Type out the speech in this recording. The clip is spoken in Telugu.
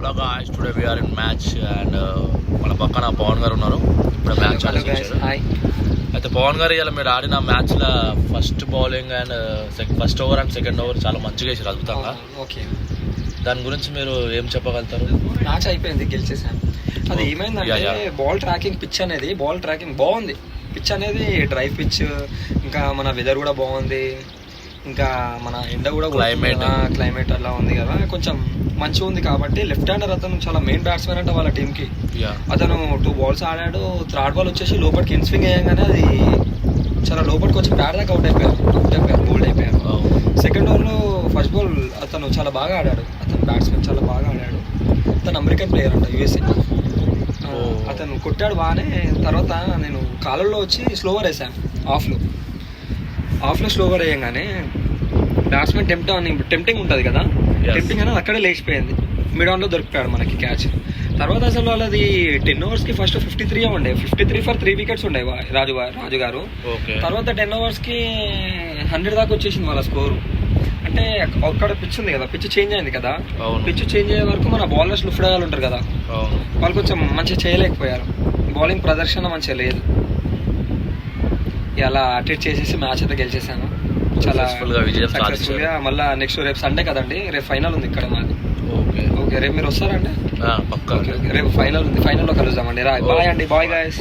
Hello guys, today we are in match and మన పక్కన పవన్ గారు ఉన్నారు. ఇప్పుడు మ్యాచ్ ఆడేసారు. అయితే పవన్ గారు ఇలా మీరు ఆడిన మ్యాచ్లో first bowling and first over and second over చాలా మంచిగా వేసారు, అద్భుతంగా. ఓకే, దాని గురించి మీరు ఏం చెప్పగలుగుతారు? మ్యాచ్ అయిపోయింది, గెలిచేసాను. అది ఏమైందంటే బాల్ ట్రాకింగ్ పిచ్ అనేది, బాల్ ట్రాకింగ్ బాగుంది. పిచ్ అనేది డ్రై పిచ్, ఇంకా మన వెదర్ కూడా బాగుంది, ఇంకా మన ఎండ కూడా క్లైమేట్ అలా ఉంది కదా, కొంచెం మంచిగా ఉంది. కాబట్టి లెఫ్ట్ హ్యాండర్ అతను చాలా మెయిన్ బ్యాట్స్మెన్ అంటే వాళ్ళ టీంకి. అతను 2 balls ఆడాడు. థర్డ్ బాల్ వచ్చేసి లోపలికి ఇన్ స్వింగ్ వేయగానే అది చాలా లోపలికి వచ్చి ప్యాడ్ దాకా అవుట్ అయిపోయారు, బోల్డ్ అయిపోయారు. సెకండ్ ఓవర్లో ఫస్ట్ బాల్ అతను చాలా బాగా ఆడాడు. అతను బ్యాట్స్మెన్ చాలా బాగా ఆడాడు. అతను అమెరికన్ ప్లేయర్ అంట, USA. అతను కొట్టాడు బాగానే. తర్వాత నేను కాలంలో వచ్చి స్లోవర్ వేసాను, ఆఫ్లో స్లోవర్ వేయగానే బ్యాట్స్మెన్ టెంప్టింగ్ ఉంటుంది కదా, టెంప్టింగ్ అనేది అక్కడే లేచిపోయింది. మిడ్ ఆన్లో దొరికిపోయాడు మనకి క్యాచ్. తర్వాత అసలు వాళ్ళది 10 overs ఫస్ట్ 53 ఉండే, 53 for 3 wickets ఉండే రాజు గారు. తర్వాత 10 overs 100 దాకా వచ్చేసింది వాళ్ళ స్కోరు. అంటే అక్కడ పిచ్ ఉంది కదా, పిచ్ చేంజ్ అయింది కదా, పిచ్ చేంజ్ అయ్యే వరకు మన బౌలర్స్ లుఫ్డగాలు ఉంటారు కదా, వాళ్ళు కొంచెం మంచిగా చేయలేకపోయారు. బౌలింగ్ ప్రదర్శన మంచిగా లేదు. ఇలా అటెండ్ చేసేసి మ్యాచ్ అయితే గెలిచేసాను చాలా సక్సెస్ఫుల్గా. మళ్ళీ నెక్స్ట్ రేపు సండే కదండి, రేపు ఫైనల్ ఉంది ఇక్కడ మాది. ఓకే, రేపు మీరు వస్తారండి? పక్కా. రేపు ఫైనల్ ఉంది, ఫైనల్లో కలుద్దామండి. బాయ్ అండి, బాయ్ గాయస్.